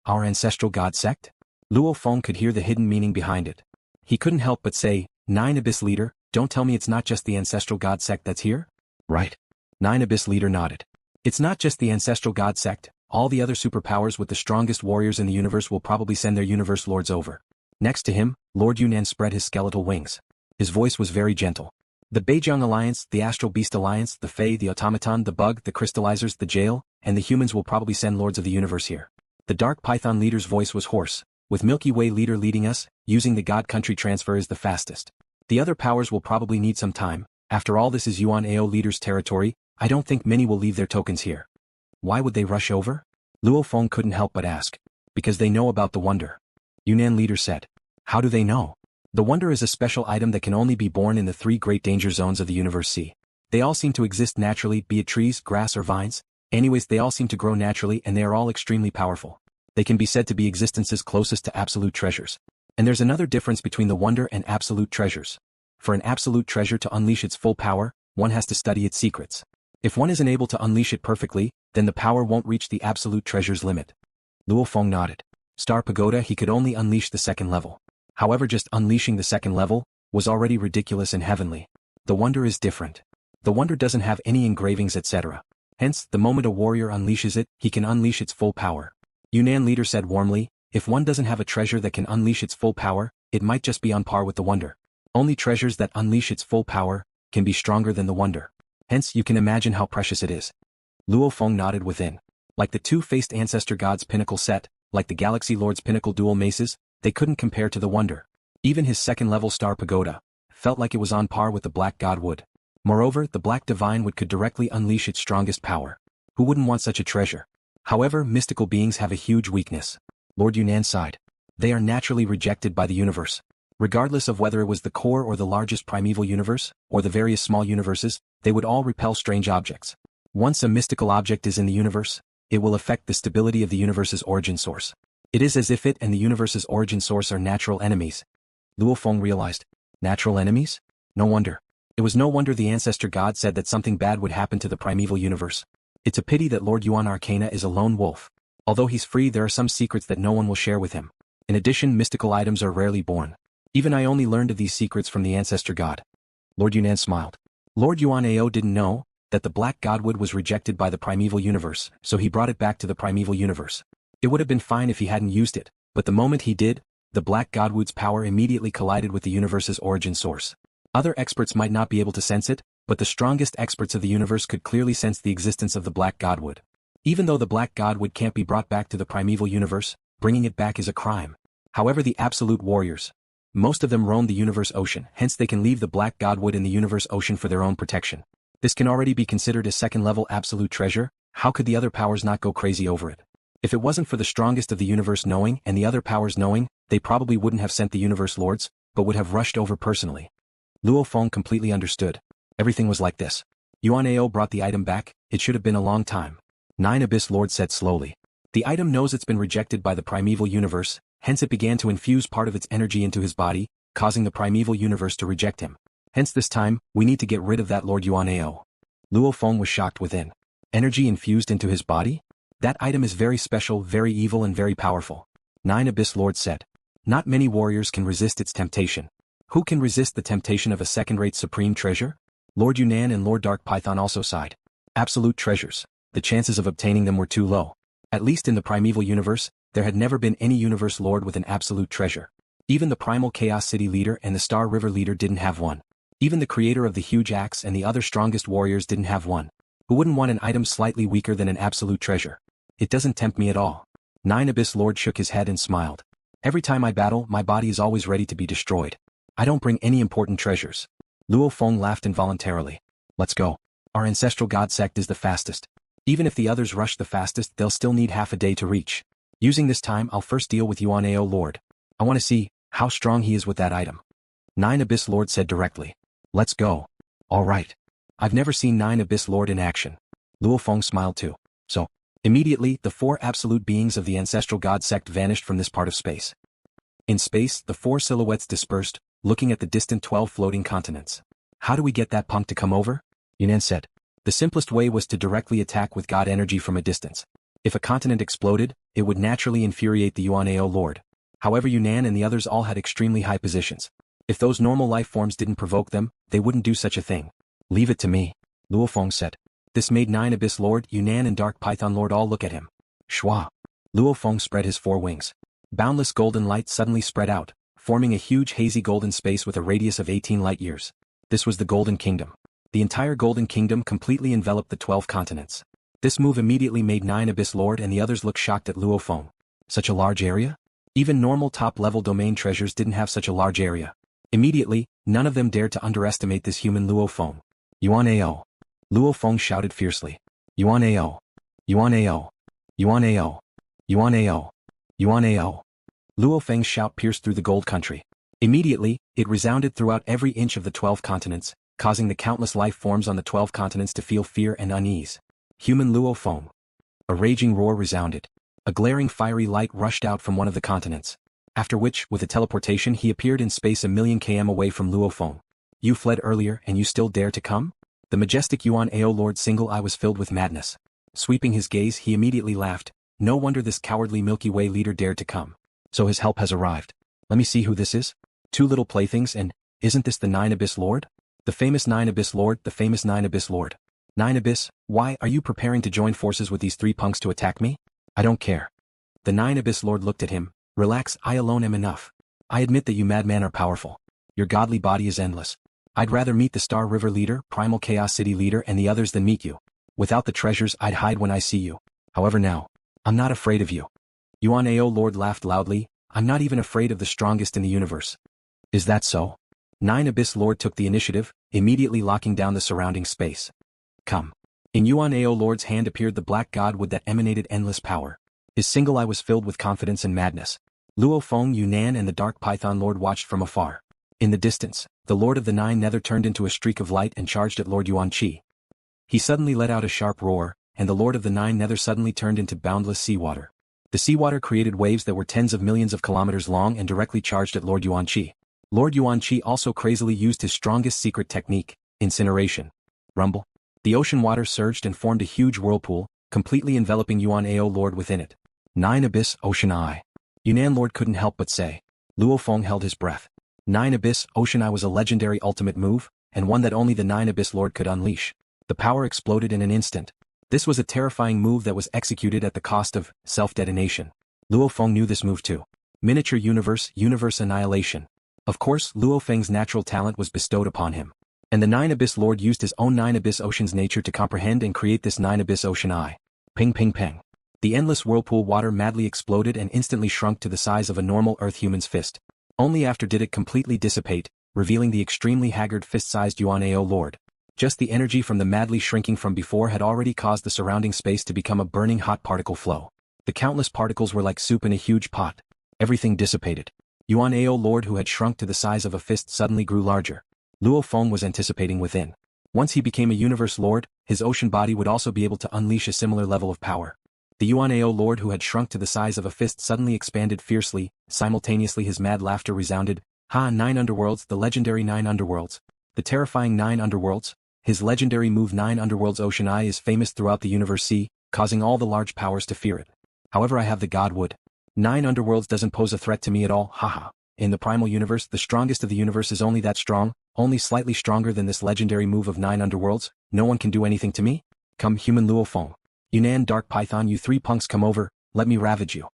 Our Ancestral God Sect? Luo Feng could hear the hidden meaning behind it. He couldn't help but say, Nine Abyss Leader, don't tell me it's not just the Ancestral God Sect that's here? Right. Nine Abyss Leader nodded. It's not just the Ancestral God Sect, all the other superpowers with the strongest warriors in the universe will probably send their universe lords over. Next to him, Lord Yuan Ao spread his skeletal wings. His voice was very gentle. The Beijing Alliance, the Astral Beast Alliance, the Fae, the Automaton, the Bug, the Crystallizers, the Jail, and the humans will probably send lords of the universe here. The Dark Python leader's voice was hoarse. With Milky Way leader leading us, using the God Country transfer is the fastest. The other powers will probably need some time. After all, this is Yuan Ao leader's territory. I don't think many will leave their tokens here. Why would they rush over? Luo Feng couldn't help but ask. Because they know about the wonder. Yunnan leader said. How do they know? The wonder is a special item that can only be born in the 3 great danger zones of the universe sea. They all seem to exist naturally, be it trees, grass or vines. Anyways, they all seem to grow naturally and they are all extremely powerful. They can be said to be existence's closest to absolute treasures. And there's another difference between the wonder and absolute treasures. For an absolute treasure to unleash its full power, one has to study its secrets. If one isn't able to unleash it perfectly, then the power won't reach the absolute treasure's limit. Luo Feng nodded. Star Pagoda, he could only unleash the 2nd level. However, just unleashing the 2nd level was already ridiculous and heavenly. The wonder is different. The wonder doesn't have any engravings etc. Hence, the moment a warrior unleashes it, he can unleash its full power. Yunnan leader said warmly, if one doesn't have a treasure that can unleash its full power, it might just be on par with the wonder. Only treasures that unleash its full power can be stronger than the wonder. Hence, you can imagine how precious it is. Luo Feng nodded within. Like the 2-faced Ancestor God's pinnacle set, like the Galaxy Lord's pinnacle dual maces, they couldn't compare to the wonder. Even his 2nd-level Star Pagoda felt like it was on par with the Black God would. Moreover, the Black Divine would could directly unleash its strongest power. Who wouldn't want such a treasure? However, mystical beings have a huge weakness. Lord Yuan sighed. They are naturally rejected by the universe. Regardless of whether it was the core or the largest primeval universe, or the various small universes, they would all repel strange objects. Once a mystical object is in the universe, it will affect the stability of the universe's origin source. It is as if it and the universe's origin source are natural enemies. Luo Feng realized. Natural enemies? No wonder. It was no wonder the Ancestor God said that something bad would happen to the primeval universe. It's a pity that Lord Yuan Arcana is a lone wolf. Although he's free, there are some secrets that no one will share with him. In addition, mystical items are rarely born. Even I only learned of these secrets from the Ancestor God. Lord Yuan smiled. Lord Yuan Ao didn't know that the Black Godwood was rejected by the primeval universe, so he brought it back to the primeval universe. It would have been fine if he hadn't used it, but the moment he did, the Black Godwood's power immediately collided with the universe's origin source. Other experts might not be able to sense it, but the strongest experts of the universe could clearly sense the existence of the Black Godwood. Even though the Black Godwood can't be brought back to the primeval universe, bringing it back is a crime. However, the absolute warriors, most of them roam the universe ocean, hence they can leave the Black Godwood in the universe ocean for their own protection. This can already be considered a 2nd-level absolute treasure. How could the other powers not go crazy over it? If it wasn't for the strongest of the universe knowing and the other powers knowing, they probably wouldn't have sent the universe lords, but would have rushed over personally. Luo Feng completely understood. Everything was like this. Yuan Ao brought the item back, it should have been a long time. 9 Abyss Lord said slowly. The item knows it's been rejected by the primeval universe, hence it began to infuse part of its energy into his body, causing the primeval universe to reject him. Hence this time, we need to get rid of that Lord Yuan Ao. Luo Feng was shocked within. Energy infused into his body? That item is very special, very evil and very powerful. 9 Abyss Lord said. Not many warriors can resist its temptation. Who can resist the temptation of a 2nd-rate supreme treasure? Lord Yuan and Lord Dark Python also sighed. Absolute treasures. The chances of obtaining them were too low. At least in the primeval universe, there had never been any universe lord with an absolute treasure. Even the Primal Chaos City leader and the Star River leader didn't have one. Even the creator of the huge axe and the other strongest warriors didn't have one. Who wouldn't want an item slightly weaker than an absolute treasure? It doesn't tempt me at all. 9 Abyss Lord shook his head and smiled. Every time I battle, my body is always ready to be destroyed. I don't bring any important treasures. Luo Feng laughed involuntarily. Let's go. Our Ancestral God Sect is the fastest. Even if the others rush the fastest, they'll still need half a day to reach. Using this time, I'll first deal with Yuan Ao Lord. I want to see how strong he is with that item. 9 Abyss Lord said directly. Let's go. All right. I've never seen 9 Abyss Lord in action. Luo Feng smiled too. So, immediately, the 4 absolute beings of the Ancestral God Sect vanished from this part of space. In space, the 4 silhouettes dispersed, looking at the distant 12 floating continents. How do we get that punk to come over? Yunan said. The simplest way was to directly attack with God energy from a distance. If a continent exploded, it would naturally infuriate the Yuan Ao Lord. However, Yunnan and the others all had extremely high positions. If those normal life forms didn't provoke them, they wouldn't do such a thing. Leave it to me, Luo Feng said. This made 9 Abyss Lord, Yunnan and Dark Python Lord all look at him. Shwa. Luo Feng spread his 4 wings. Boundless golden light suddenly spread out, forming a huge hazy golden space with a radius of 18 light years. This was the Golden Kingdom. The entire Golden Kingdom completely enveloped the 12 continents. This move immediately made 9 Abyss Lord and the others look shocked at Luo Feng. Such a large area? Even normal top-level domain treasures didn't have such a large area. Immediately, none of them dared to underestimate this human Luo Feng. Yuan Ao. Luo Feng shouted fiercely. Yuan Ao. Yuan Ao. Yuan Ao. Yuan Ao. Yuan Ao. Luo Feng's shout pierced through the gold country. Immediately, it resounded throughout every inch of the 12 continents, causing the countless life forms on the 12 continents to feel fear and unease. Human Luo Feng. A raging roar resounded. A glaring fiery light rushed out from one of the continents. After which, with a teleportation he appeared in space a million km away from Luo Feng. You fled earlier and you still dare to come? The majestic Yuan Ao Lord Single Eye was filled with madness. Sweeping his gaze he immediately laughed. No wonder this cowardly Milky Way leader dared to come. So his help has arrived. Let me see who this is. 2 little playthings and, isn't this the 9 Abyss Lord? The famous 9 Abyss Lord, the famous 9 Abyss Lord. 9 Abyss, why are you preparing to join forces with these 3 punks to attack me? I don't care. The 9 Abyss Lord looked at him. Relax, I alone am enough. I admit that you madman are powerful. Your godly body is endless. I'd rather meet the Star River leader, Primal Chaos City leader and the others than meet you. Without the treasures I'd hide when I see you. However now, I'm not afraid of you. Yuan Ao Lord laughed loudly. I'm not even afraid of the strongest in the universe. Is that so? 9 Abyss Lord took the initiative, immediately locking down the surrounding space. Come. In Yuan Ao Lord's hand appeared the black god wood that emanated endless power. His single eye was filled with confidence and madness. Luo Feng, Yunnan and the Dark Python Lord watched from afar. In the distance, the Lord of the 9 Nether turned into a streak of light and charged at Lord Yuan Qi. He suddenly let out a sharp roar, and the Lord of the 9 Nether suddenly turned into boundless seawater. The seawater created waves that were tens of millions of kilometers long and directly charged at Lord Yuan Qi. Lord Yuan Qi also crazily used his strongest secret technique, incineration. Rumble. The ocean water surged and formed a huge whirlpool, completely enveloping Yuan Ao Lord within it. 9 Abyss Ocean Eye. Yunnan Lord couldn't help but say. Luo Feng held his breath. 9 Abyss Ocean Eye was a legendary ultimate move, and one that only the 9 Abyss Lord could unleash. The power exploded in an instant. This was a terrifying move that was executed at the cost of self-detonation. Luo Feng knew this move too. Miniature Universe, Universe Annihilation. Of course, Luo Feng's natural talent was bestowed upon him. And the 9 Abyss Lord used his own 9 Abyss Ocean's nature to comprehend and create this 9 Abyss Ocean Eye. Ping ping ping. The endless whirlpool water madly exploded and instantly shrunk to the size of a normal Earth human's fist. Only after did it completely dissipate, revealing the extremely haggard fist-sized Yuan Ao Lord. Just the energy from the madly shrinking from before had already caused the surrounding space to become a burning hot particle flow. The countless particles were like soup in a huge pot. Everything dissipated. Yuan Ao Lord who had shrunk to the size of a fist suddenly grew larger. Luo Feng was anticipating within. Once he became a Universe Lord, his ocean body would also be able to unleash a similar level of power. The Yuan Ao Lord who had shrunk to the size of a fist suddenly expanded fiercely, simultaneously his mad laughter resounded. Ha! 9 Underworlds, the legendary 9 Underworlds. The terrifying 9 Underworlds. His legendary move 9 Underworlds Ocean Eye is famous throughout the universe sea, causing all the large powers to fear it. However, I have the God Wood. 9 Underworlds doesn't pose a threat to me at all, haha. In the Primal Universe, the strongest of the universe is only that strong, only slightly stronger than this legendary move of 9 Underworlds. No one can do anything to me? Come, human Luo Feng. Yunnan Dark Python, you 3 punks come over, let me ravage you.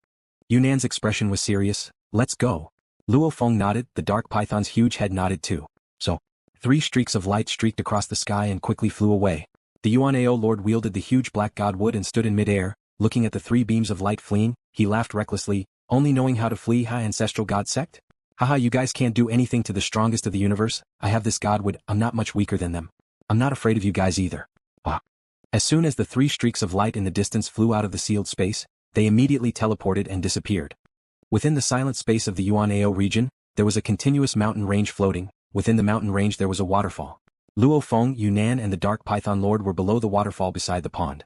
Yunnan's expression was serious. Let's go. Luo Feng nodded, the Dark Python's huge head nodded too. So, 3 streaks of light streaked across the sky and quickly flew away. The Yuan Ao Lord wielded the huge black god wood and stood in mid-air, looking at the 3 beams of light fleeing. He laughed recklessly, only knowing how to flee. Ha! Ancestral God Sect? Haha, you guys can't do anything to the strongest of the universe. I have this god wood, I'm not much weaker than them. I'm not afraid of you guys either. Ah. As soon as the 3 streaks of light in the distance flew out of the sealed space, they immediately teleported and disappeared. Within the silent space of the Yuan Ao region, there was a continuous mountain range floating. Within the mountain range there was a waterfall. Luo Feng, Yunnan and the Dark Python Lord were below the waterfall beside the pond.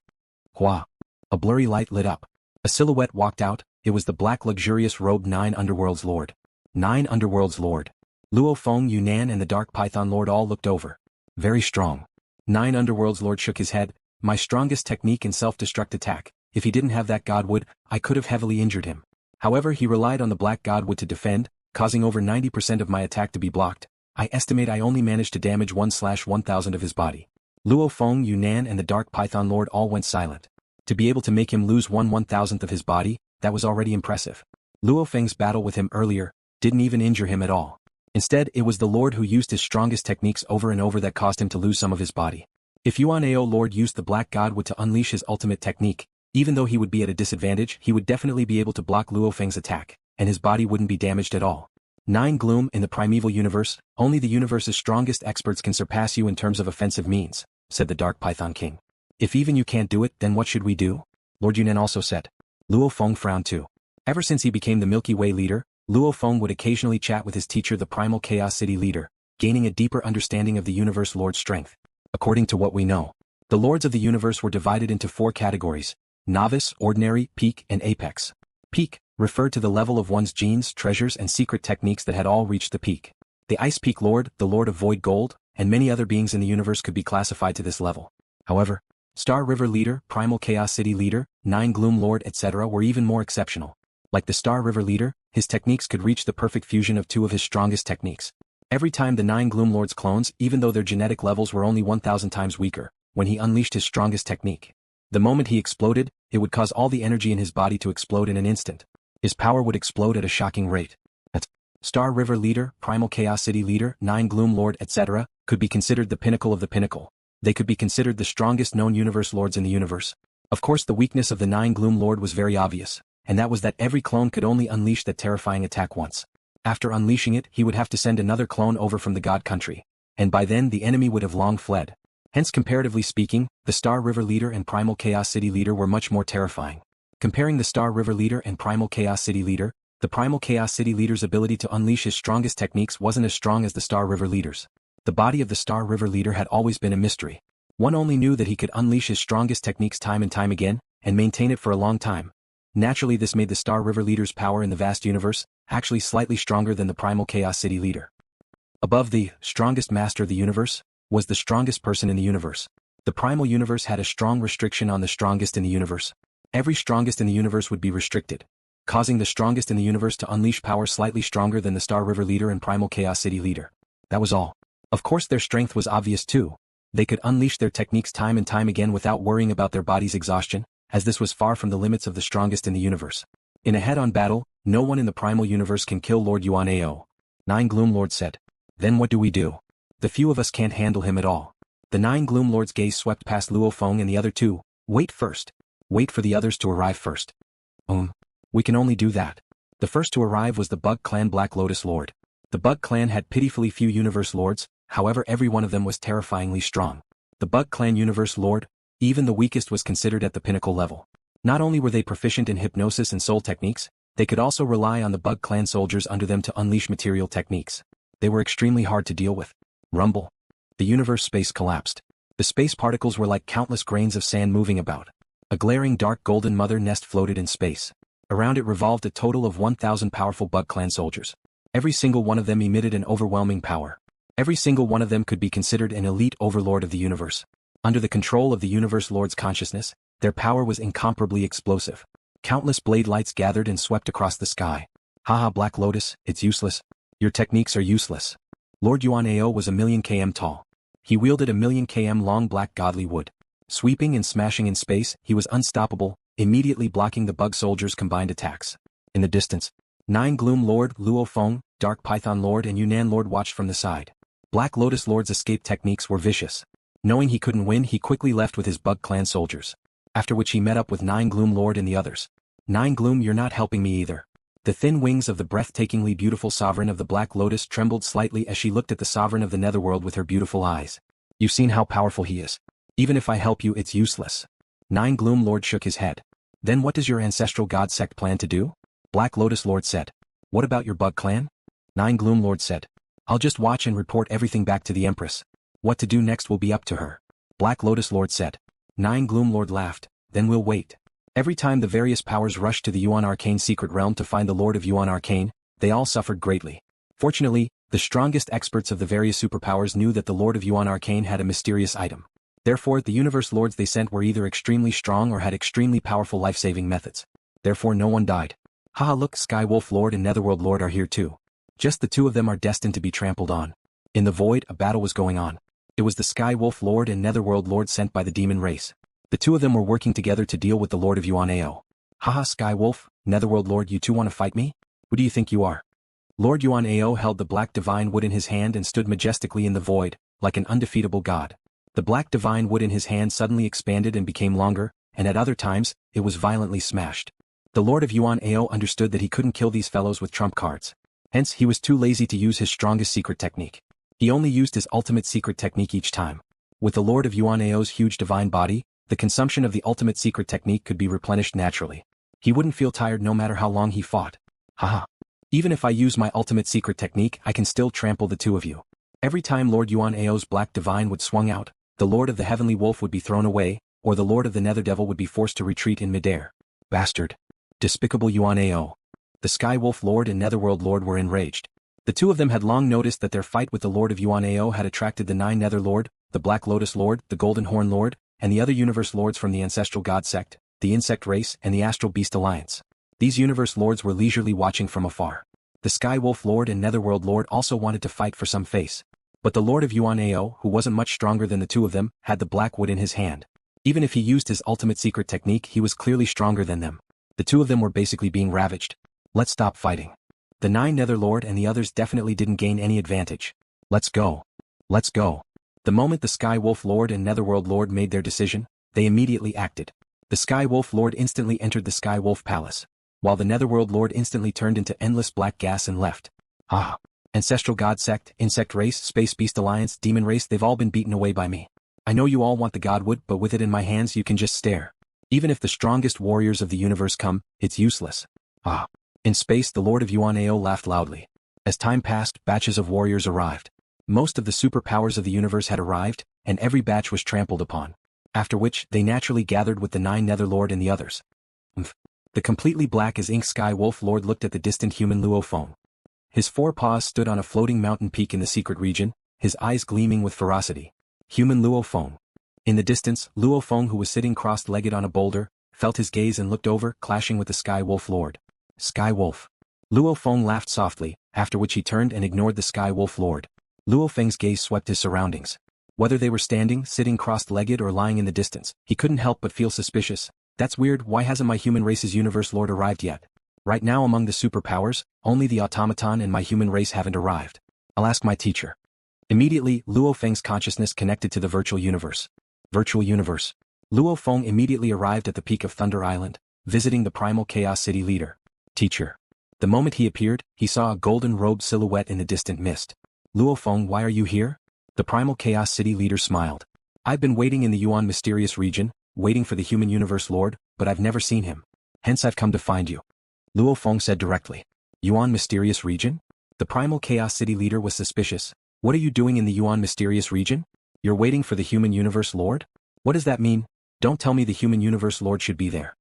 Hua! A blurry light lit up. A silhouette walked out. It was the black luxurious robed 9 Underworlds Lord. 9 Underworlds Lord. Luo Feng, Yunnan and the Dark Python Lord all looked over. Very strong. 9 Underworlds Lord shook his head. My strongest technique in self-destruct attack. if he didn't have that godwood, I could have heavily injured him. However, he relied on the black godwood to defend, causing over 90% of my attack to be blocked. I estimate I only managed to damage 1/1000 of his body. Luo Feng, Yunnan and the Dark Python Lord all went silent. To be able to make him lose 1/1000th of his body, that was already impressive. Luo Feng's battle with him earlier didn't even injure him at all. Instead, it was the Lord who used his strongest techniques over and over that caused him to lose some of his body. If Yuan Ao Lord used the black godwood to unleash his ultimate technique, even though he would be at a disadvantage, he would definitely be able to block Luo Feng's attack, and his body wouldn't be damaged at all. 9 Gloom, in the Primeval Universe, only the universe's strongest experts can surpass you in terms of offensive means, said the Dark Python King. If even you can't do it, then what should we do? Lord Yuan also said. Luo Feng frowned too. Ever since he became the Milky Way leader, Luo Feng would occasionally chat with his teacher, the Primal Chaos City leader, gaining a deeper understanding of the universe Lord's strength. According to what we know, the Lords of the universe were divided into 4 categories: Novice, Ordinary, Peak, and Apex. Peak referred to the level of one's genes, treasures and secret techniques that had all reached the peak. The Ice Peak Lord, the Lord of Void Gold, and many other beings in the universe could be classified to this level. However, Star River Leader, Primal Chaos City Leader, 9 Gloom Lord etc. were even more exceptional. Like the Star River Leader, his techniques could reach the perfect fusion of 2 of his strongest techniques. Every time the 9 Gloom Lord's clones, even though their genetic levels were only 1000 times weaker, when he unleashed his strongest technique, the moment he exploded, it would cause all the energy in his body to explode in an instant. His power would explode at a shocking rate. Star River Leader, Primal Chaos City Leader, 9 Gloom Lord etc. could be considered the pinnacle of the pinnacle. They could be considered the strongest known universe lords in the universe. Of course, the weakness of the 9 Gloom Lord was very obvious, and that was that every clone could only unleash that terrifying attack once. After unleashing it, he would have to send another clone over from the God Country, and by then the enemy would have long fled. Hence, comparatively speaking, the Star River Leader and Primal Chaos City Leader were much more terrifying. Comparing the Star River Leader and Primal Chaos City Leader, the Primal Chaos City Leader's ability to unleash his strongest techniques wasn't as strong as the Star River Leader's. The body of the Star River Leader had always been a mystery. One only knew that he could unleash his strongest techniques time and time again, and maintain it for a long time. Naturally, this made the Star River Leader's power in the vast universe actually slightly stronger than the Primal Chaos City Leader. Above the strongest master of the universe was the strongest person in the universe. The Primal Universe had a strong restriction on the strongest in the universe. Every strongest in the universe would be restricted, causing the strongest in the universe to unleash power slightly stronger than the Star River Leader and Primal Chaos City Leader. That was all. Of course, their strength was obvious too. They could unleash their techniques time and time again without worrying about their body's exhaustion, as this was far from the limits of the strongest in the universe. In a head-on battle, no one in the Primal Universe can kill Lord Yuan Ao. 9 Gloom Lords said. Then what do we do? The few of us can't handle him at all. The 9 Gloom Lords' gaze swept past Luo Feng and the other 2. Wait first. Wait for the others to arrive first. We can only do that. The first to arrive was the Bug Clan Black Lotus Lord. The Bug Clan had pitifully few Universe Lords, however every one of them was terrifyingly strong. The Bug Clan Universe Lord, even the weakest, was considered at the pinnacle level. Not only were they proficient in hypnosis and soul techniques, they could also rely on the Bug Clan soldiers under them to unleash material techniques. They were extremely hard to deal with. Rumble. The universe space collapsed. The space particles were like countless grains of sand moving about. A glaring dark golden mother nest floated in space. Around it revolved a total of 1,000 powerful Bug Clan soldiers. Every single one of them emitted an overwhelming power. Every single one of them could be considered an elite overlord of the universe. Under the control of the Universe Lord's consciousness, their power was incomparably explosive. Countless blade lights gathered and swept across the sky. Haha, Black Lotus, it's useless. Your techniques are useless. Lord Yuan Ao was 1,000,000 km tall. He wielded 1,000,000 km long black godly wood. Sweeping and smashing in space, he was unstoppable, immediately blocking the bug soldiers' combined attacks. In the distance, 9 Gloom Lord, Luo Feng, Dark Python Lord and Yunnan Lord watched from the side. Black Lotus Lord's escape techniques were vicious. Knowing he couldn't win, he quickly left with his Bug Clan soldiers. After which he met up with 9 Gloom Lord and the others. 9 Gloom, you're not helping me either. The thin wings of the breathtakingly beautiful sovereign of the Black Lotus trembled slightly as she looked at the sovereign of the Netherworld with her beautiful eyes. You've seen how powerful he is. Even if I help you, it's useless. 9 Gloom Lord shook his head. Then what does your Ancestral God Sect plan to do? Black Lotus Lord said. What about your Bug Clan? 9 Gloom Lord said. I'll just watch and report everything back to the Empress. What to do next will be up to her. Black Lotus Lord said. 9 Gloom Lord laughed. Then we'll wait. Every time the various powers rushed to the Yuan Arcane secret realm to find the Lord of Yuan Arcane, they all suffered greatly. Fortunately, the strongest experts of the various superpowers knew that the Lord of Yuan Arcane had a mysterious item. Therefore, the universe lords they sent were either extremely strong or had extremely powerful life-saving methods. Therefore no one died. Haha, look, Sky Wolf Lord and Netherworld Lord are here too. Just the two of them are destined to be trampled on. In the void, a battle was going on. It was the Sky Wolf Lord and Netherworld Lord sent by the demon race. The two of them were working together to deal with the Lord of Yuan Ao. Haha, Sky Wolf, Netherworld Lord, you two want to fight me? Who do you think you are? Lord Yuan Ao held the black divine wood in his hand and stood majestically in the void, like an undefeatable god. The black divine wood in his hand suddenly expanded and became longer, and at other times, it was violently smashed. The Lord of Yuan Ao understood that he couldn't kill these fellows with trump cards. Hence, he was too lazy to use his strongest secret technique. He only used his ultimate secret technique each time. With the Lord of Yuan Ao's huge divine body, the consumption of the ultimate secret technique could be replenished naturally. He wouldn't feel tired no matter how long he fought. Haha. Even if I use my ultimate secret technique, I can still trample the two of you. Every time Lord Yuan Ao's black divine would swung out, the Lord of the Heavenly Wolf would be thrown away, or the Lord of the Nether Devil would be forced to retreat in midair. Bastard. Despicable Yuan Ao. The Sky Wolf Lord and Netherworld Lord were enraged. The two of them had long noticed that their fight with the Lord of Yuan Ao had attracted the 9 Nether Lord, the Black Lotus Lord, the Golden Horn Lord, and the other universe lords from the Ancestral God Sect, the Insect Race, and the Astral Beast Alliance. These universe lords were leisurely watching from afar. The Sky Wolf Lord and Netherworld Lord also wanted to fight for some face. But the Lord of Yuan Ao, who wasn't much stronger than the two of them, had the black wood in his hand. Even if he used his ultimate secret technique, he was clearly stronger than them. The two of them were basically being ravaged. Let's stop fighting. The 9 Nether Lord and the others definitely didn't gain any advantage. Let's go. Let's go. The moment the Sky Wolf Lord and Netherworld Lord made their decision, they immediately acted. The Sky Wolf Lord instantly entered the Sky Wolf Palace, while the Netherworld Lord instantly turned into endless black gas and left. Ah. Ancestral God Sect, Insect Race, Space Beast Alliance, Demon Race, they've all been beaten away by me. I know you all want the Godwood, but with it in my hands you can just stare. Even if the strongest warriors of the universe come, it's useless. Ah. In space, the Lord of Yuan Ao laughed loudly. As time passed, batches of warriors arrived. Most of the superpowers of the universe had arrived, and every batch was trampled upon. After which, they naturally gathered with the 9 Nether Lord and the others. The completely black as ink Sky Wolf Lord looked at the distant human Luo Feng. His 4 paws stood on a floating mountain peak in the secret region, his eyes gleaming with ferocity. Human Luo Feng. In the distance, Luo Feng, who was sitting cross-legged on a boulder, felt his gaze and looked over, clashing with the Sky Wolf Lord. Sky Wolf. Luo Feng laughed softly, after which he turned and ignored the Sky Wolf Lord. Luo Feng's gaze swept his surroundings. Whether they were standing, sitting cross-legged or lying in the distance, he couldn't help but feel suspicious. That's weird, why hasn't my human race's universe lord arrived yet? Right now among the superpowers, only the automaton and my human race haven't arrived. I'll ask my teacher. Immediately, Luo Feng's consciousness connected to the virtual universe. Virtual universe. Luo Feng immediately arrived at the peak of Thunder Island, visiting the Primal Chaos City leader. Teacher. The moment he appeared, he saw a golden-robed silhouette in the distant mist. Luo Feng, why are you here? The Primal Chaos City leader smiled. I've been waiting in the Yuan mysterious region, waiting for the human universe lord, but I've never seen him. Hence I've come to find you. Luo Feng said directly. Yuan mysterious region? The Primal Chaos City leader was suspicious. What are you doing in the Yuan mysterious region? You're waiting for the human universe lord? What does that mean? Don't tell me the human universe lord should be there.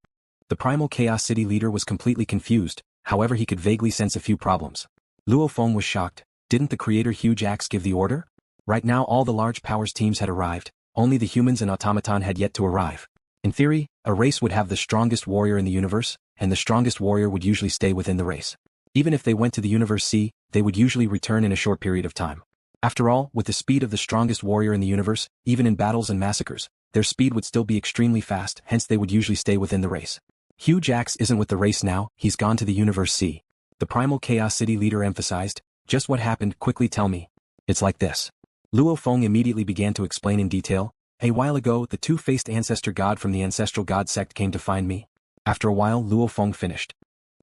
The Primal Chaos City leader was completely confused, however he could vaguely sense a few problems. Luo Feng was shocked. Didn't the creator Huge Axe give the order? Right now all the large powers teams had arrived, only the humans and automaton had yet to arrive. In theory, a race would have the strongest warrior in the universe, and the strongest warrior would usually stay within the race. Even if they went to the universe C, they would usually return in a short period of time. After all, with the speed of the strongest warrior in the universe, even in battles and massacres, their speed would still be extremely fast, hence they would usually stay within the race. Huge Axe isn't with the race now, he's gone to the universe C. The Primal Chaos City leader emphasized. Just what happened, quickly tell me. It's like this. Luo Feng immediately began to explain in detail. A while ago, the two-faced ancestor god from the Ancestral God Sect came to find me. After a while, Luo Feng finished.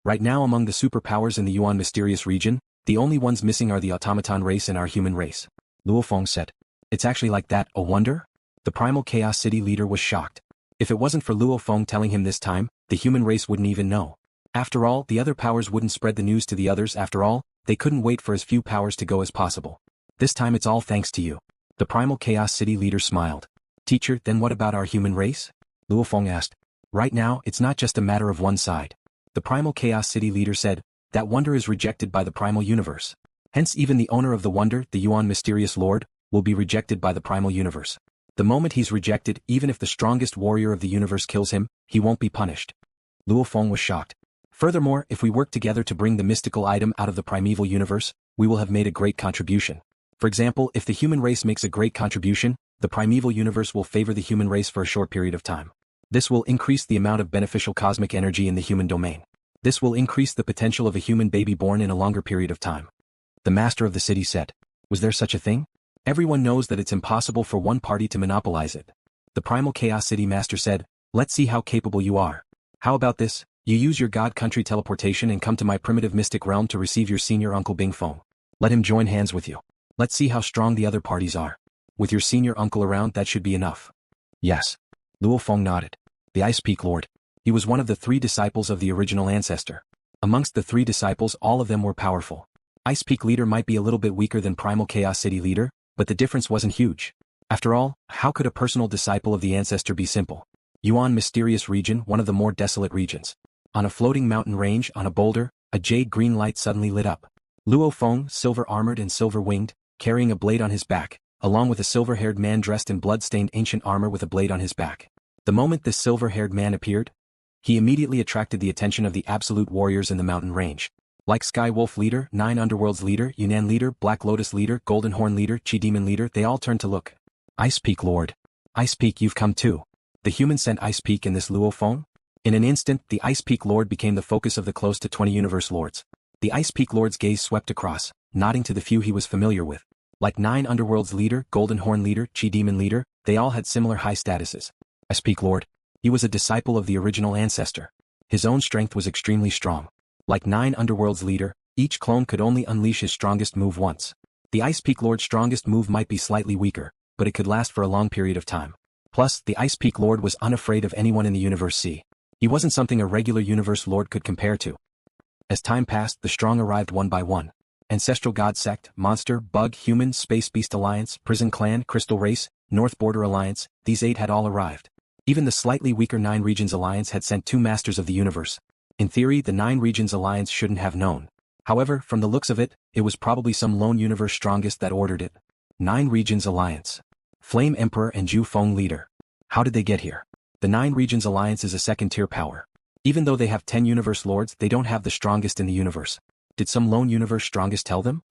Right now among the superpowers in the Yuan mysterious region, the only ones missing are the automaton race and our human race. Luo Feng said. It's actually like that, a wonder? The Primal Chaos City leader was shocked. If it wasn't for Luo Feng telling him this time, the human race wouldn't even know. After all, the other powers wouldn't spread the news to the others. After all, they couldn't wait for as few powers to go as possible. This time it's all thanks to you. The Primal Chaos City leader smiled. Teacher, then what about our human race? Luo Feng asked. Right now, it's not just a matter of one side. The Primal Chaos City leader said, that wonder is rejected by the Primal Universe. Hence even the owner of the wonder, the Yuan mysterious lord, will be rejected by the Primal Universe. The moment he's rejected, even if the strongest warrior of the universe kills him, he won't be punished. Luo Feng was shocked. Furthermore, if we work together to bring the mystical item out of the primeval universe, we will have made a great contribution. For example, if the human race makes a great contribution, the primeval universe will favor the human race for a short period of time. This will increase the amount of beneficial cosmic energy in the human domain. This will increase the potential of a human baby born in a longer period of time. The master of the city said, "Was there such a thing? Everyone knows that it's impossible for one party to monopolize it." The Primal Chaos City Master said, "Let's see how capable you are. How about this? You use your God country teleportation and come to my primitive mystic realm to receive your senior uncle Bing Feng. Let him join hands with you. Let's see how strong the other parties are. With your senior uncle around, that should be enough." "Yes." Luo Feng nodded. The Ice Peak Lord. He was one of the 3 disciples of the original ancestor. Amongst the 3 disciples, all of them were powerful. Ice Peak Leader might be a little bit weaker than Primal Chaos City Leader, but the difference wasn't huge. After all, how could a personal disciple of the ancestor be simple? Yuan Mysterious Region, one of the more desolate regions. On a floating mountain range, on a boulder, a jade green light suddenly lit up. Luo Feng, silver-armored and silver-winged, carrying a blade on his back, along with a silver-haired man dressed in blood-stained ancient armor with a blade on his back. The moment this silver-haired man appeared, he immediately attracted the attention of the absolute warriors in the mountain range. Like Sky Wolf Leader, 9 Underworlds Leader, Yunnan Leader, Black Lotus Leader, Golden Horn Leader, Chi Demon Leader, they all turned to look. "Ice Peak Lord. Ice Peak, you've come too." The human sent Ice Peak in this Luo Feng? In an instant, the Ice Peak Lord became the focus of the close to 20 Universe Lords. The Ice Peak Lord's gaze swept across, nodding to the few he was familiar with. Like 9 Underworlds Leader, Golden Horn Leader, Chi Demon Leader, they all had similar high statuses. Ice Peak Lord. He was a disciple of the original ancestor. His own strength was extremely strong. Like 9 Underworlds Leader, each clone could only unleash his strongest move once. The Ice Peak Lord's strongest move might be slightly weaker, but it could last for a long period of time. Plus, the Ice Peak Lord was unafraid of anyone in the Universe C. He wasn't something a regular Universe Lord could compare to. As time passed, the strong arrived one by one. Ancestral God Sect, Monster, Bug, Human, Space Beast Alliance, Prison Clan, Crystal Race, North Border Alliance, these 8 had all arrived. Even the slightly weaker 9 Regions Alliance had sent 2 Masters of the Universe. In theory, the 9 Regions Alliance shouldn't have known. However, from the looks of it, it was probably some lone Universe strongest that ordered it. 9 Regions Alliance. Flame Emperor and Ju Feng Leader. How did they get here? The 9 Regions Alliance is a second-tier power. Even though they have 10 Universe Lords, they don't have the strongest in the universe. Did some lone Universe strongest tell them?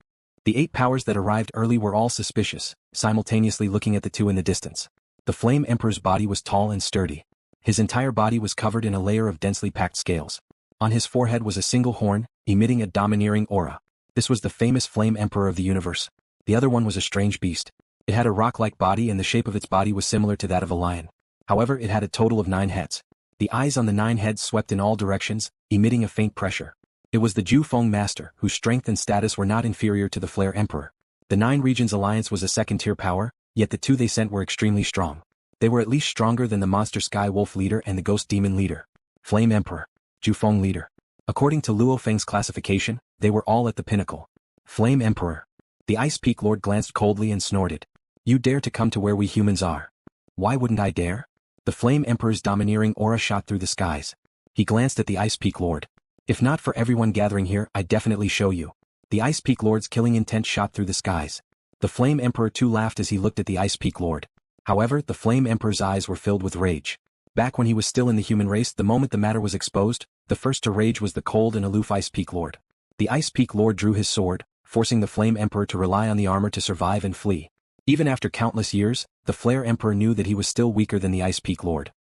The 8 powers that arrived early were all suspicious, simultaneously looking at the 2 in the distance. The Flame Emperor's body was tall and sturdy. His entire body was covered in a layer of densely packed scales. On his forehead was a single horn, emitting a domineering aura. This was the famous Flame Emperor of the universe. The other one was a strange beast. It had a rock-like body and the shape of its body was similar to that of a lion. However, it had a total of 9 heads. The eyes on the 9 heads swept in all directions, emitting a faint pressure. It was the Ju Feng Master, whose strength and status were not inferior to the Flare Emperor. The 9 Regions Alliance was a second-tier power, yet the 2 they sent were extremely strong. They were at least stronger than the Monster Sky Wolf Leader and the Ghost Demon Leader. Flame Emperor. Ju Feng Leader. According to LuoFeng's classification, they were all at the pinnacle. Flame Emperor. The Ice Peak Lord glanced coldly and snorted. "You dare to come to where we humans are?" "Why wouldn't I dare?" The Flame Emperor's domineering aura shot through the skies. He glanced at the Ice Peak Lord. "If not for everyone gathering here, I'd definitely show you." The Ice Peak Lord's killing intent shot through the skies. The Flame Emperor too laughed as he looked at the Ice Peak Lord. However, the Flame Emperor's eyes were filled with rage. Back when he was still in the human race, the moment the matter was exposed, the first to rage was the cold and aloof Ice Peak Lord. The Ice Peak Lord drew his sword, forcing the Flame Emperor to rely on the armor to survive and flee. Even after countless years, the Flare Emperor knew that he was still weaker than the Ice Peak Lord.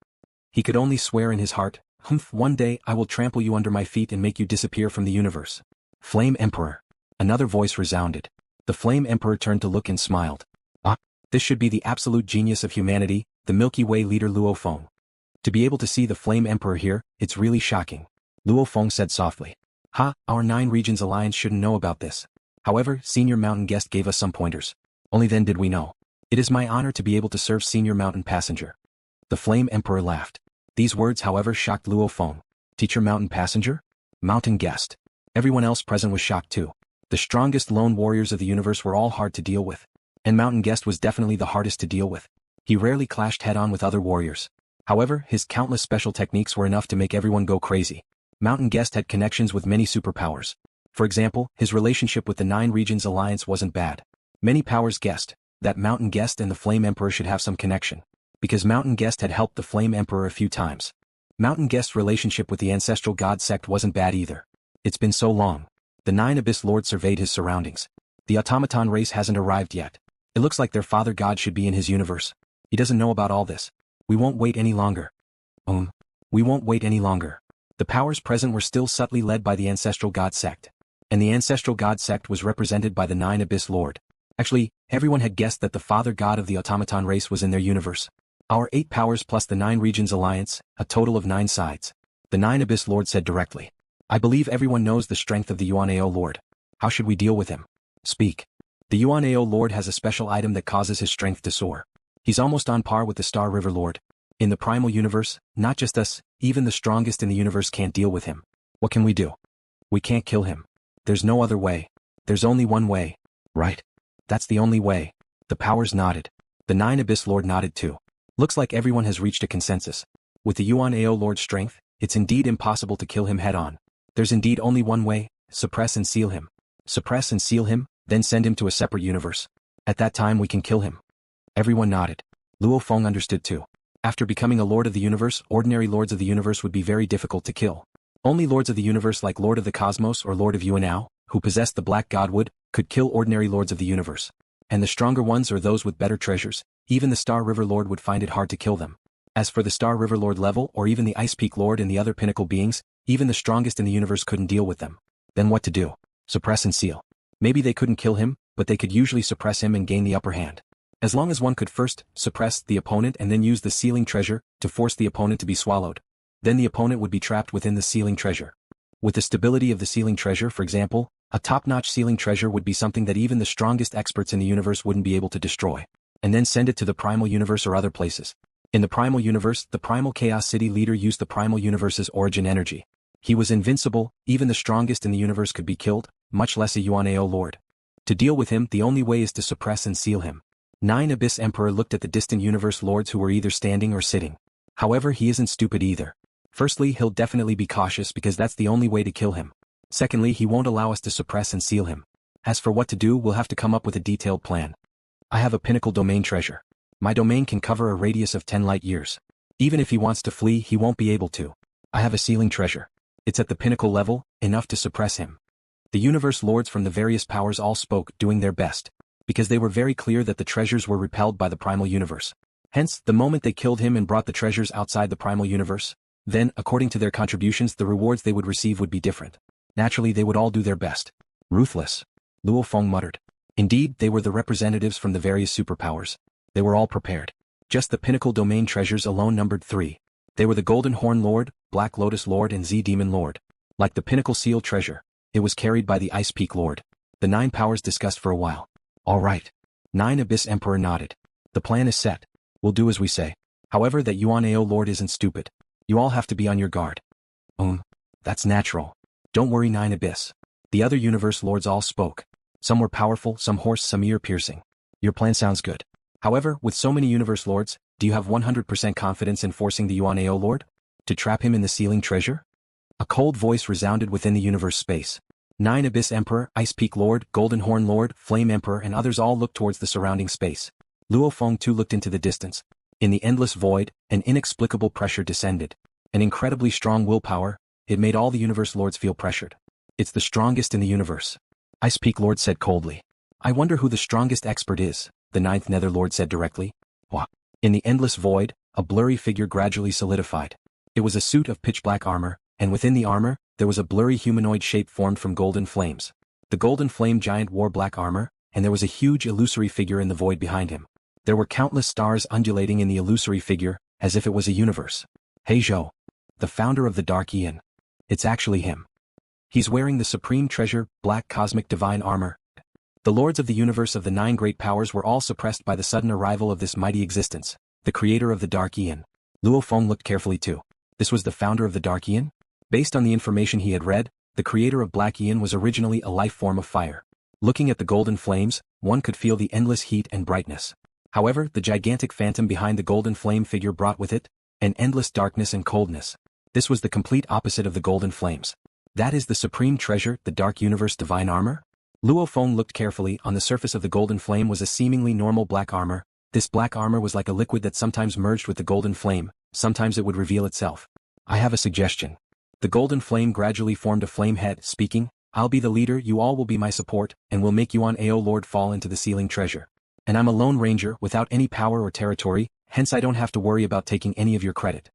He could only swear in his heart, "Humph, one day I will trample you under my feet and make you disappear from the universe." Flame Emperor. Another voice resounded. The Flame Emperor turned to look and smiled. "Ah, this should be the absolute genius of humanity, the Milky Way leader Luo Feng. To be able to see the Flame Emperor here, it's really shocking." Luo Feng said softly. "Ha, our 9 Regions Alliance shouldn't know about this. However, Senior Mountain Guest gave us some pointers. Only then did we know. It is my honor to be able to serve Senior Mountain Passenger." The Flame Emperor laughed. These words, however, shocked Luo Feng. Teacher Mountain Passenger? Mountain Guest. Everyone else present was shocked too. The strongest lone warriors of the universe were all hard to deal with. And Mountain Guest was definitely the hardest to deal with. He rarely clashed head-on with other warriors. However, his countless special techniques were enough to make everyone go crazy. Mountain Guest had connections with many superpowers. For example, his relationship with the 9 Regions Alliance wasn't bad. Many powers guessed. that Mountain Guest and the Flame Emperor should have some connection. Because Mountain Guest had helped the Flame Emperor a few times. Mountain Guest's relationship with the Ancestral God Sect wasn't bad either. It's been so long. The 9 Abyss Lord surveyed his surroundings. The automaton race hasn't arrived yet. It looks like their father god should be in his universe. He doesn't know about all this. We won't wait any longer. We won't wait any longer. The powers present were still subtly led by the Ancestral God Sect. And the Ancestral God Sect was represented by the 9 Abyss Lord. Actually, everyone had guessed that the father god of the automaton race was in their universe. Our 8 powers plus the 9 regions alliance, a total of 9 sides. The 9 Abyss Lord said directly. I believe everyone knows the strength of the Yuan Ao Lord. How should we deal with him? Speak. The Yuan Ao Lord has a special item that causes his strength to soar. He's almost on par with the Star River Lord. In the Primal Universe, not just us, even the strongest in the universe can't deal with him. What can we do? We can't kill him. There's no other way. There's only one way. Right? That's the only way. The powers nodded. The 9 Abyss Lord nodded too. Looks like everyone has reached a consensus. With the Yuan Ao Lord's strength, it's indeed impossible to kill him head-on. There's indeed only one way, suppress and seal him. Suppress and seal him, then send him to a separate universe. At that time we can kill him. Everyone nodded. LuoFeng understood too. After becoming a Lord of the Universe, ordinary Lords of the Universe would be very difficult to kill. Only Lords of the Universe like Lord of the Cosmos or Lord of Yuan Ao, who possessed the Black Godwood, could kill ordinary Lords of the Universe. And the stronger ones or those with better treasures, even the Star River Lord would find it hard to kill them. As for the Star River Lord level or even the Ice Peak Lord and the other pinnacle beings, even the strongest in the universe couldn't deal with them. Then what to do? Suppress and seal. Maybe they couldn't kill him, but they could usually suppress him and gain the upper hand. As long as one could first suppress the opponent and then use the sealing treasure to force the opponent to be swallowed. Then the opponent would be trapped within the sealing treasure. With the stability of the sealing treasure, for example, a top-notch sealing treasure would be something that even the strongest experts in the universe wouldn't be able to destroy. And then send it to the Primal Universe or other places. In the Primal Universe, the Primal Chaos City leader used the Primal Universe's origin energy. He was invincible, even the strongest in the universe could be killed, much less a Yuan Ao Lord. To deal with him, the only way is to suppress and seal him. 9 Abyss Emperor looked at the distant universe lords who were either standing or sitting. However, he isn't stupid either. Firstly, he'll definitely be cautious because that's the only way to kill him. Secondly, he won't allow us to suppress and seal him. As for what to do, we'll have to come up with a detailed plan. I have a pinnacle domain treasure. My domain can cover a radius of 10 light years. Even if he wants to flee, he won't be able to. I have a sealing treasure. It's at the pinnacle level, enough to suppress him. The universe lords from the various powers all spoke, doing their best. Because they were very clear that the treasures were repelled by the Primal Universe. Hence, the moment they killed him and brought the treasures outside the Primal Universe, then, according to their contributions, the rewards they would receive would be different. Naturally, they would all do their best. Ruthless. Luo Feng muttered. Indeed, they were the representatives from the various superpowers. They were all prepared. Just the pinnacle domain treasures alone numbered 3. They were the Golden Horn Lord, Black Lotus Lord and Z-Demon Lord. Like the pinnacle seal treasure, it was carried by the Ice Peak Lord. The 9 powers discussed for a while. All right. 9 Abyss Emperor nodded. The plan is set. We'll do as we say. However, that Yuan Ao Lord isn't stupid. You all have to be on your guard. That's natural. Don't worry 9 Abyss. The other universe lords all spoke. Some were powerful, some hoarse, some ear-piercing. Your plan sounds good. However, with so many universe lords, do you have 100% confidence in forcing the Yuan Ao Lord? To trap him in the sealing treasure? A cold voice resounded within the universe space. 9 Abyss Emperor, Ice Peak Lord, Golden Horn Lord, Flame Emperor and others all looked towards the surrounding space. Luo Feng too looked into the distance. In the endless void, an inexplicable pressure descended. An incredibly strong willpower, it made all the universe lords feel pressured. It's the strongest in the universe. Ice Peak Lord said coldly. I wonder who the strongest expert is, the 9th Nether Lord said directly. What? In the endless void, a blurry figure gradually solidified. It was a suit of pitch-black armor, and within the armor, there was a blurry humanoid shape formed from golden flames. The golden flame giant wore black armor, and there was a huge illusory figure in the void behind him. There were countless stars undulating in the illusory figure, as if it was a universe. Hey Zhou. The founder of the Dark Eon. It's actually him. He's wearing the supreme treasure, black cosmic divine armor. The lords of the universe of the 9 great powers were all suppressed by the sudden arrival of this mighty existence, the creator of the Dark Eon. Luo Feng looked carefully too. This was the founder of the Dark Eon? Based on the information he had read, the creator of Black Eon was originally a life form of fire. Looking at the golden flames, one could feel the endless heat and brightness. However, the gigantic phantom behind the golden flame figure brought with it an endless darkness and coldness. This was the complete opposite of the golden flames. That is the supreme treasure, the Dark Universe divine armor? Luo Feng looked carefully. On the surface of the golden flame was a seemingly normal black armor. This black armor was like a liquid that sometimes merged with the golden flame, sometimes it would reveal itself. I have a suggestion. The golden flame gradually formed a flame head, speaking, I'll be the leader, you all will be my support, and will make Yuan Ao Lord fall into the ceiling treasure. And I'm a lone ranger without any power or territory, hence I don't have to worry about taking any of your credit.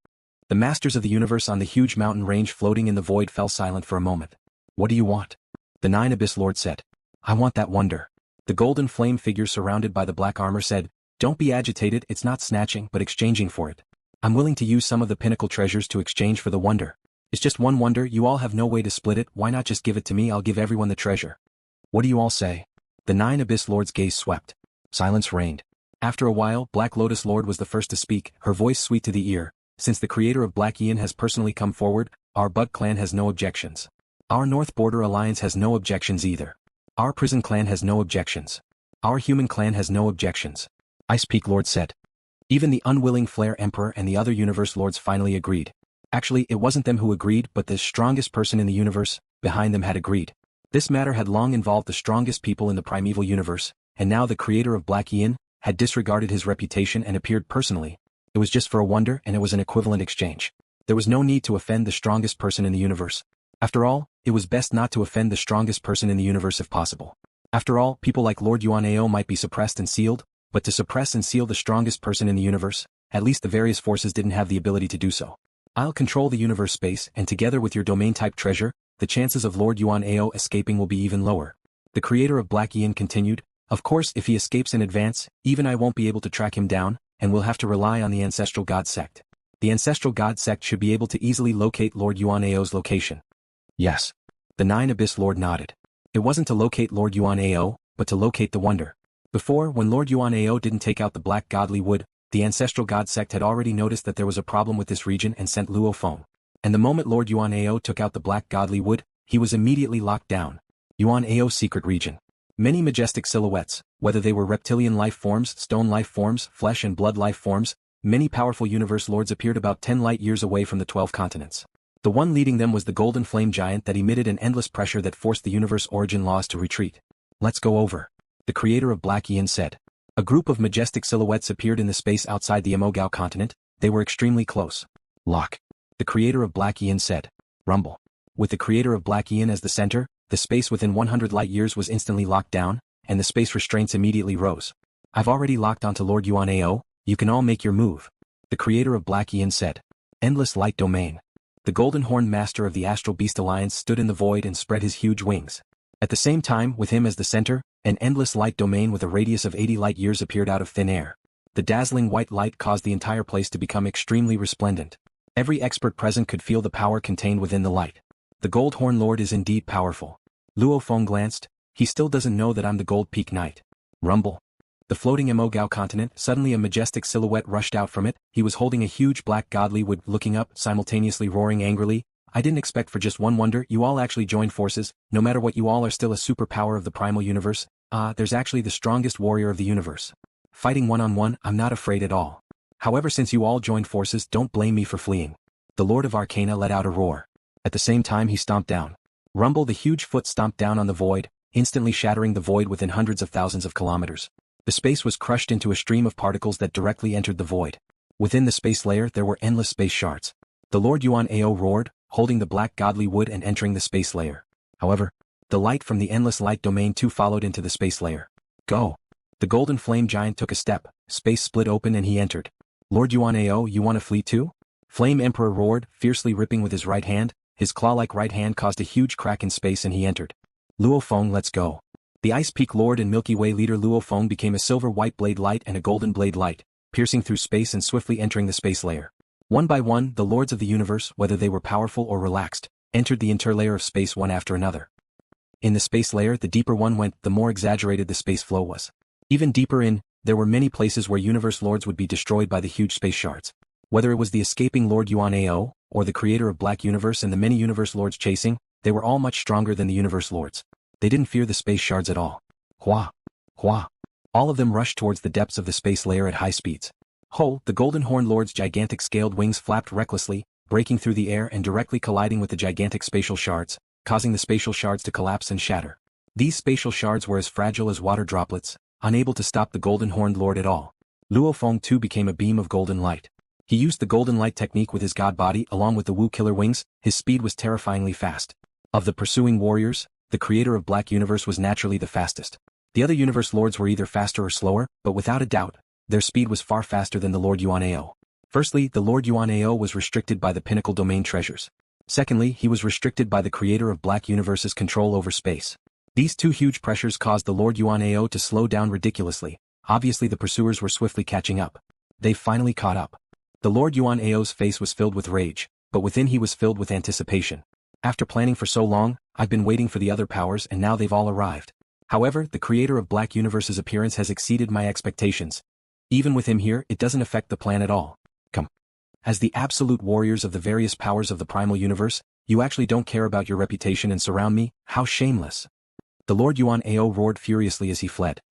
The masters of the universe on the huge mountain range floating in the void fell silent for a moment. What do you want? The 9 Abyss Lord said. I want that wonder. The golden flame figure surrounded by the black armor said, Don't be agitated, it's not snatching but exchanging for it. I'm willing to use some of the pinnacle treasures to exchange for the wonder. It's just one wonder, you all have no way to split it, why not just give it to me, I'll give everyone the treasure. What do you all say? The 9 Abyss Lords' gaze swept. Silence reigned. After a while, Black Lotus Lord was the first to speak, her voice sweet to the ear. Since the creator of Black Eon has personally come forward, our Bug clan has no objections. Our North Border Alliance has no objections either. Our Prison clan has no objections. Our Human clan has no objections. Ice Peak Lord said. Even the unwilling Flare Emperor and the other universe lords finally agreed. Actually, it wasn't them who agreed, but the strongest person in the universe, behind them had agreed. This matter had long involved the strongest people in the primeval universe, and now the creator of Black Eon had disregarded his reputation and appeared personally. It was just for a wonder and it was an equivalent exchange. There was no need to offend the strongest person in the universe. After all, it was best not to offend the strongest person in the universe if possible. After all, people like Lord Yuan Ao might be suppressed and sealed, but to suppress and seal the strongest person in the universe, at least the various forces didn't have the ability to do so. I'll control the universe space, and together with your domain-type treasure, the chances of Lord Yuan Ao escaping will be even lower. The creator of Black Eon continued, Of course, if he escapes in advance, even I won't be able to track him down, and we'll have to rely on the Ancestral God Sect. The Ancestral God Sect should be able to easily locate Lord Yuan Ao's location. Yes. The 9 Abyss Lord nodded. It wasn't to locate Lord Yuan Ao, but to locate the wonder. Before, when Lord Yuan Ao didn't take out the Black Godly Wood, the Ancestral God Sect had already noticed that there was a problem with this region and sent Luo Feng. And the moment Lord Yuan Ao took out the Black Godly Wood, he was immediately locked down. Yuan Ao's secret region. Many majestic silhouettes, whether they were reptilian life forms, stone life forms, flesh and blood life forms, many powerful universe lords appeared about 10 light years away from the 12 continents. The one leading them was the golden flame giant that emitted an endless pressure that forced the universe origin laws to retreat. Let's go over. The creator of Black Eon said. A group of majestic silhouettes appeared in the space outside the Emogao continent. They were extremely close. Lock. The creator of Black Eon said. Rumble. With the creator of Black Eon as the center, the space within 100 light years was instantly locked down, and the space restraints immediately rose. I've already locked onto Lord Yuan Ao, you can all make your move. The creator of Black Eon said. Endless light domain. The golden horned master of the Astral Beast Alliance stood in the void and spread his huge wings. At the same time, with him as the center, an endless light domain with a radius of 80 light years appeared out of thin air. The dazzling white light caused the entire place to become extremely resplendent. Every expert present could feel the power contained within the light. The Gold Horn Lord is indeed powerful. Luo Feng glanced. He still doesn't know that I'm the Gold Peak Knight. Rumble. The floating Emogao continent, suddenly a majestic silhouette rushed out from it. He was holding a huge black godly wood, looking up, simultaneously roaring angrily. I didn't expect for just one wonder, you all actually joined forces. No matter what, you all are still a superpower of the Primal Universe. There's actually the strongest warrior of the universe. Fighting one-on-one, I'm not afraid at all. However, since you all joined forces, don't blame me for fleeing. The Lord of Arcana let out a roar. At the same time he stomped down. Rumble, the huge foot stomped down on the void, instantly shattering the void within hundreds of thousands of kilometers. The space was crushed into a stream of particles that directly entered the void. Within the space layer there were endless space shards. The Lord Yuan Ao roared, holding the black godly wood and entering the space layer. However, the light from the endless light domain too followed into the space layer. Go! The golden flame giant took a step, space split open and he entered. Lord Yuan Ao, you wanna flee too? Flame Emperor roared, fiercely ripping with his right hand. His claw-like right hand caused a huge crack in space and he entered. Luo Feng, let's go. The Ice Peak Lord and Milky Way leader Luo Feng became a silver white blade light and a golden blade light, piercing through space and swiftly entering the space layer. One by one, the lords of the universe, whether they were powerful or relaxed, entered the interlayer of space one after another. In the space layer, the deeper one went, the more exaggerated the space flow was. Even deeper in, there were many places where universe lords would be destroyed by the huge space shards. Whether it was the escaping Lord Yuan Ao, or the creator of Black Universe and the many universe lords chasing, they were all much stronger than the universe lords. They didn't fear the space shards at all. Hua! Hua! All of them rushed towards the depths of the space layer at high speeds. Ho! The Golden Horn Lord's gigantic scaled wings flapped recklessly, breaking through the air and directly colliding with the gigantic spatial shards, causing the spatial shards to collapse and shatter. These spatial shards were as fragile as water droplets, unable to stop the golden-horned lord at all. Luo Feng too became a beam of golden light. He used the golden light technique with his god body along with the Wu killer wings. His speed was terrifyingly fast. Of the pursuing warriors, the creator of Black Universe was naturally the fastest. The other universe lords were either faster or slower, but without a doubt, their speed was far faster than the Lord Yuan Ao. Firstly, the Lord Yuan Ao was restricted by the pinnacle domain treasures. Secondly, he was restricted by the creator of Black Universe's control over space. These two huge pressures caused the Lord Yuan Ao to slow down ridiculously. Obviously the pursuers were swiftly catching up. They finally caught up. The Lord Yuan Ao's face was filled with rage, but within he was filled with anticipation. After planning for so long, I've been waiting for the other powers and now they've all arrived. However, the creator of Black Universe's appearance has exceeded my expectations. Even with him here, it doesn't affect the plan at all. Come. As the absolute warriors of the various powers of the Primal Universe, you actually don't care about your reputation and surround me? How shameless. The Lord Yuan Ao roared furiously as he fled.